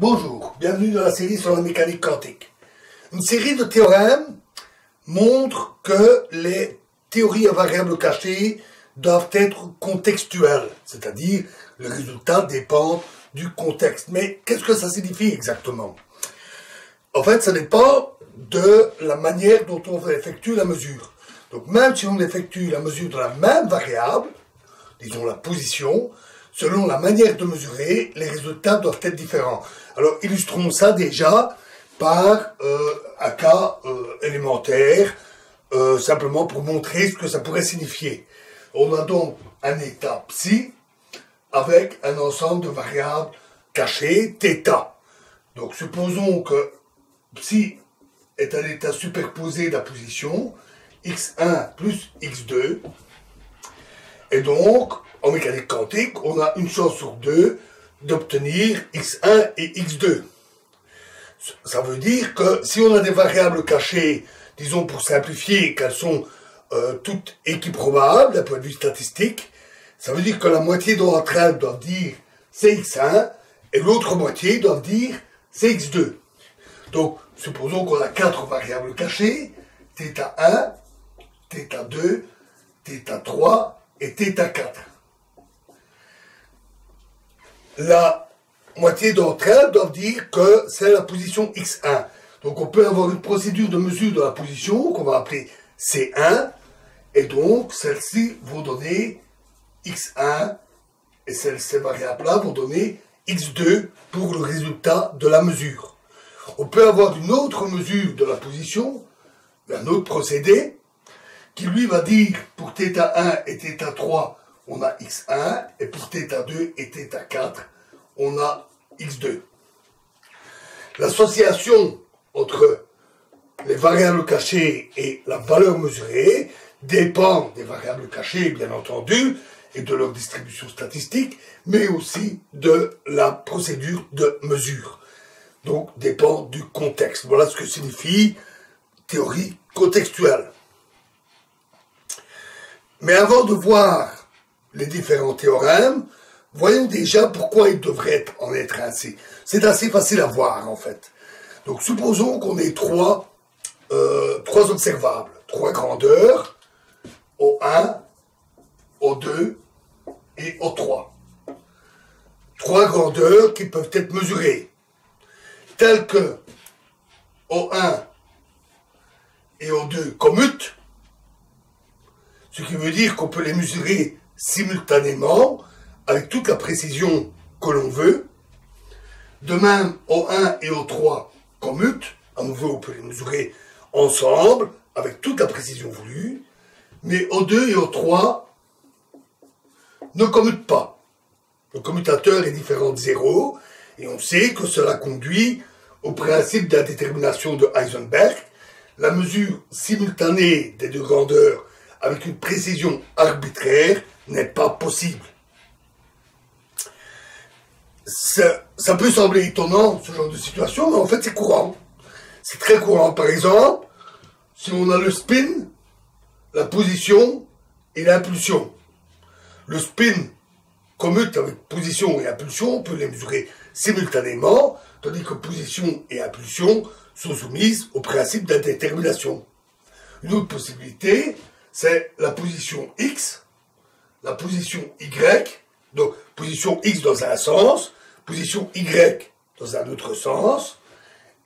Bonjour, bienvenue dans la série sur la mécanique quantique. Une série de théorèmes montre que les théories à variables cachées doivent être contextuelles, c'est-à-dire le résultat dépend du contexte. Mais qu'est-ce que ça signifie exactement? En fait, ça dépend de la manière dont on effectue la mesure. Donc même si on effectue la mesure de la même variable, disons la position, selon la manière de mesurer, les résultats doivent être différents. Alors illustrons ça déjà par un cas élémentaire, simplement pour montrer ce que ça pourrait signifier. On a donc un état psi avec un ensemble de variables cachées, θ. Donc supposons que psi est un état superposé de la position x1 plus x2, et donc en mécanique quantique, on a une chance sur deux d'obtenir x1 et x2. Ça veut dire que si on a des variables cachées, disons pour simplifier qu'elles sont toutes équiprobables d'un point de vue statistique, ça veut dire que la moitié d'entre elles doivent dire c'est x1 et l'autre moitié doivent dire c'est x2. Donc supposons qu'on a 4 variables cachées, θ1, θ2, θ3 et θ4. La moitié d'entre elles doivent dire que c'est la position x1. Donc on peut avoir une procédure de mesure de la position qu'on va appeler C1, et donc celles-ci vont donner x1, et ces variables-là vont donner x2 pour le résultat de la mesure. On peut avoir une autre mesure de la position, un autre procédé, qui lui va dire pour θ1 et θ3, on a x1, et pour θ2 et θ4, on a x2. L'association entre les variables cachées et la valeur mesurée dépend des variables cachées, bien entendu, et de leur distribution statistique, mais aussi de la procédure de mesure. Donc, dépend du contexte. Voilà ce que signifie théorie contextuelle. Mais avant de voir les différents théorèmes, voyons déjà pourquoi ils devraient en être ainsi. C'est assez facile à voir, en fait. Donc, supposons qu'on ait trois observables, 3 grandeurs, O1, O2 et O3. 3 grandeurs qui peuvent être mesurées, telles que O1 et O2 commutent, ce qui veut dire qu'on peut les mesurer simultanément avec toute la précision que l'on veut. De même, O1 et O3 commutent, à nouveau on peut les mesurer ensemble avec toute la précision voulue, mais O2 et O3 ne commutent pas. Le commutateur est différent de 0, et on sait que cela conduit au principe d'indétermination de Heisenberg. La mesure simultanée des deux grandeurs avec une précision arbitraire n'est pas possible. Ça peut sembler étonnant, ce genre de situation, mais en fait c'est courant. C'est très courant. Par exemple, si on a le spin, la position et l'impulsion. Le spin commute avec position et impulsion, on peut les mesurer simultanément, tandis que position et impulsion sont soumises au principe d'indétermination. Une autre possibilité, c'est la position X, la position Y, donc position X dans un sens, position Y dans un autre sens,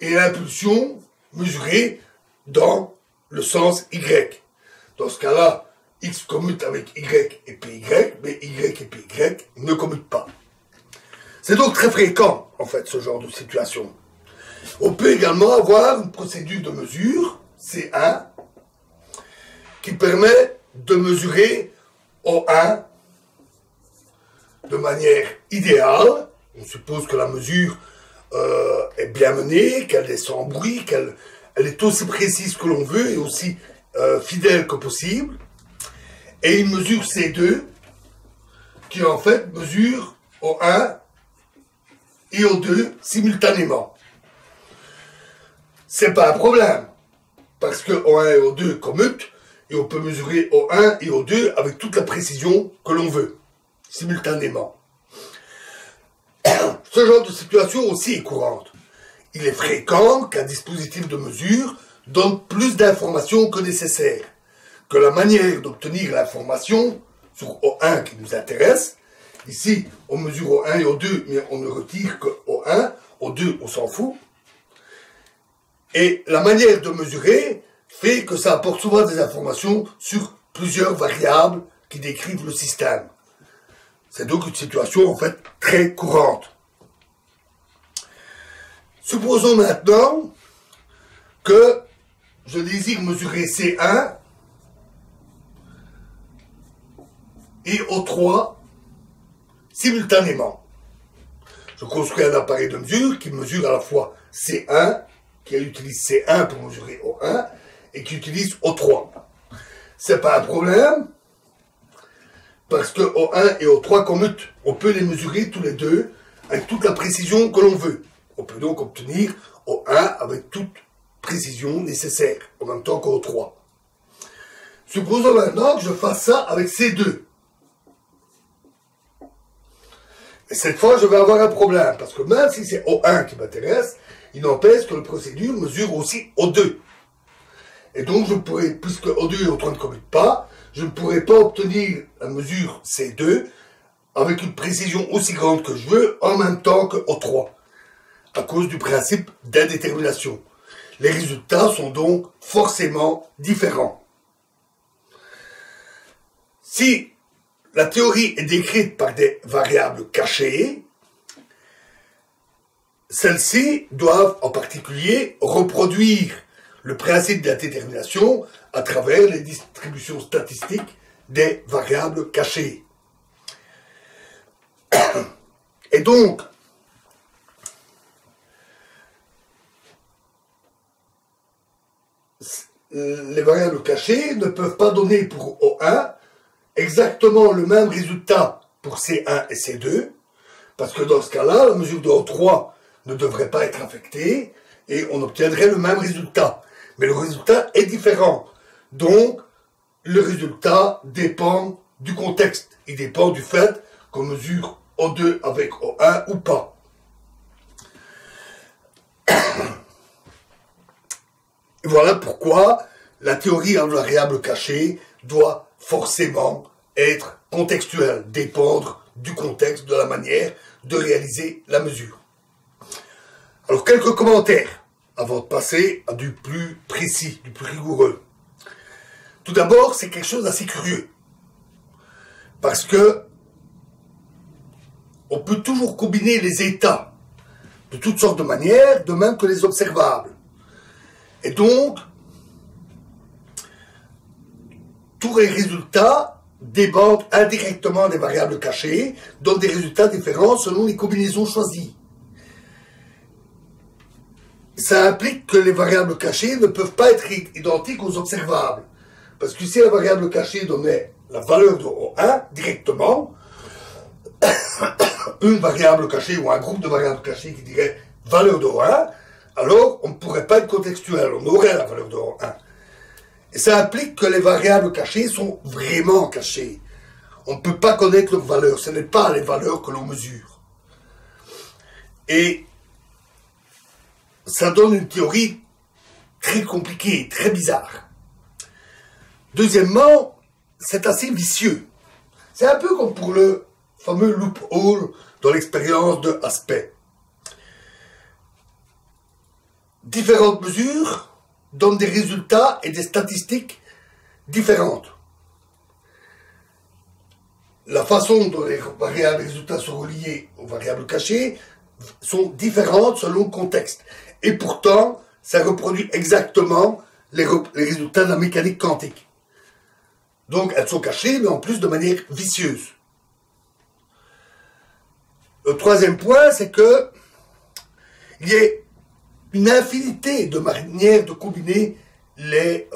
et l'impulsion mesurée dans le sens Y. Dans ce cas-là, X commute avec Y et PY, mais Y et PY ne commutent pas. C'est donc très fréquent, en fait, ce genre de situation. On peut également avoir une procédure de mesure, C1, qui permet de mesurer O1 de manière idéale. On suppose que la mesure est bien menée, qu'elle est sans bruit, qu'elle est aussi précise que l'on veut et aussi fidèle que possible. Et une mesure C2 qui en fait mesure O1 et O2 simultanément. C'est pas un problème, parce que O1 et O2 commutent, et on peut mesurer O1 et O2 avec toute la précision que l'on veut, simultanément. Ce genre de situation aussi est courante. Il est fréquent qu'un dispositif de mesure donne plus d'informations que nécessaire, que la manière d'obtenir l'information sur O1 qui nous intéresse, ici on mesure O1 et O2, mais on ne retire que O1, O2 on s'en fout, et la manière de mesurer fait que ça apporte souvent des informations sur plusieurs variables qui décrivent le système. C'est donc une situation en fait très courante. Supposons maintenant que je désire mesurer C1 et O3 simultanément. Je construis un appareil de mesure qui mesure à la fois C1, qui utilise C1 pour mesurer O1, et qui utilise O3. C'est pas un problème, parce que O1 et O3 commutent. On peut les mesurer tous les deux avec toute la précision que l'on veut. On peut donc obtenir O1 avec toute précision nécessaire, en même temps qu'O3. Supposons maintenant que je fasse ça avec C2. Et cette fois, je vais avoir un problème, parce que même si c'est O1 qui m'intéresse, il n'empêche que la procédure mesure aussi O2. Et donc, je pourrais, puisque O2 et O3 ne commutent pas, je ne pourrais pas obtenir la mesure C2 avec une précision aussi grande que je veux, en même temps que O3, à cause du principe d'indétermination. Les résultats sont donc forcément différents. Si la théorie est décrite par des variables cachées, celles-ci doivent en particulier reproduire le principe d'indétermination à travers les distributions statistiques des variables cachées. Et donc, les variables cachées ne peuvent pas donner pour O1 exactement le même résultat pour C1 et C2, parce que dans ce cas-là, la mesure de O3 ne devrait pas être affectée, et on obtiendrait le même résultat. Mais le résultat est différent. Donc, le résultat dépend du contexte. Il dépend du fait qu'on mesure O2 avec O1 ou pas. Et voilà pourquoi la théorie en variables cachées doit forcément être contextuelle, dépendre du contexte, de la manière de réaliser la mesure. Alors, quelques commentaires avant de passer à du plus précis, du plus rigoureux. Tout d'abord, c'est quelque chose d'assez curieux. Parce que on peut toujours combiner les états de toutes sortes de manières, de même que les observables. Et donc, tous les résultats dépendent indirectement des variables cachées, donnent des résultats différents selon les combinaisons choisies. Ça implique que les variables cachées ne peuvent pas être identiques aux observables. Parce que si la variable cachée donnait la valeur de O1 directement, une variable cachée ou un groupe de variables cachées qui dirait valeur de O1, alors on ne pourrait pas être contextuel, on aurait la valeur de O1. Et ça implique que les variables cachées sont vraiment cachées. On ne peut pas connaître leur valeur, ce n'est pas les valeurs que l'on mesure. Et ça donne une théorie très compliquée, très bizarre. Deuxièmement, c'est assez vicieux. C'est un peu comme pour le fameux loophole dans l'expérience de Aspect. Différentes mesures donnent des résultats et des statistiques différentes. La façon dont les résultats sont reliés aux variables cachées sont différentes selon le contexte. Et pourtant, ça reproduit exactement les résultats de la mécanique quantique. Donc, elles sont cachées, mais en plus de manière vicieuse. Le troisième point, c'est que il y a une infinité de manières de combiner les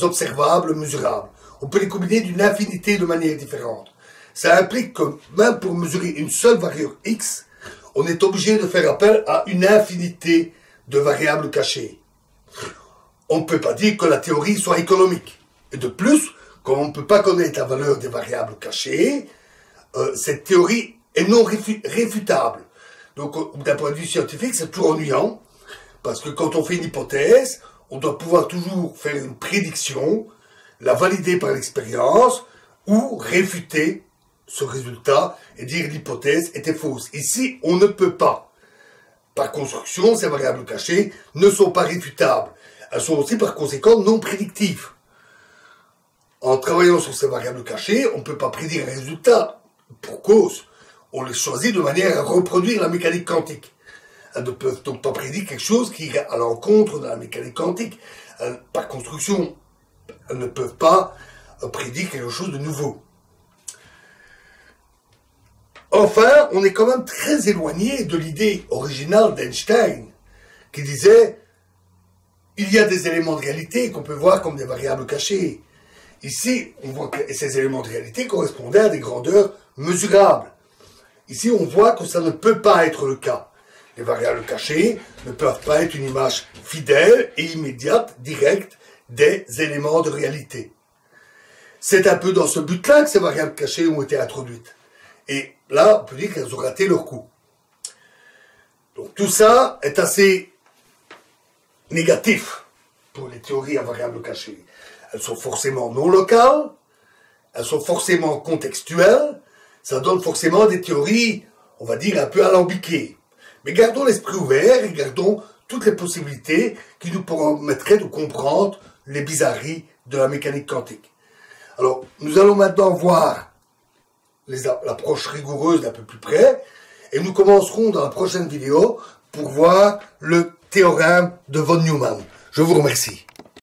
observables mesurables. On peut les combiner d'une infinité de manières différentes. Ça implique que même pour mesurer une seule variable x, on est obligé de faire appel à une infinité de variables cachées. On ne peut pas dire que la théorie soit économique. Et de plus, comme on ne peut pas connaître la valeur des variables cachées, cette théorie est non réfutable. Donc, d'un point de vue scientifique, c'est toujours ennuyant, parce que quand on fait une hypothèse, on doit pouvoir toujours faire une prédiction, la valider par l'expérience, ou réfuter ce résultat et dire l'hypothèse était fausse. Ici, on ne peut pas. Par construction, ces variables cachées ne sont pas réfutables. Elles sont aussi par conséquent non prédictives. En travaillant sur ces variables cachées, on ne peut pas prédire un résultat. Pour cause, on les choisit de manière à reproduire la mécanique quantique. Elles ne peuvent donc pas prédire quelque chose qui irait à l'encontre de la mécanique quantique. Par construction, elles ne peuvent pas prédire quelque chose de nouveau. Enfin, on est quand même très éloigné de l'idée originale d'Einstein, qui disait « il y a des éléments de réalité qu'on peut voir comme des variables cachées ». Ici, on voit que ces éléments de réalité correspondaient à des grandeurs mesurables. Ici, on voit que ça ne peut pas être le cas. Les variables cachées ne peuvent pas être une image fidèle et immédiate, directe, des éléments de réalité. C'est un peu dans ce but-là que ces variables cachées ont été introduites. Et là, on peut dire qu'elles ont raté leur coup. Donc tout ça est assez négatif pour les théories à variables cachées. Elles sont forcément non locales, elles sont forcément contextuelles, ça donne forcément des théories, on va dire, un peu alambiquées. Mais gardons l'esprit ouvert et gardons toutes les possibilités qui nous permettraient de comprendre les bizarreries de la mécanique quantique. Alors, nous allons maintenant voir l'approche rigoureuse d'un peu plus près, et nous commencerons dans la prochaine vidéo pour voir le théorème de von Neumann. Je vous remercie.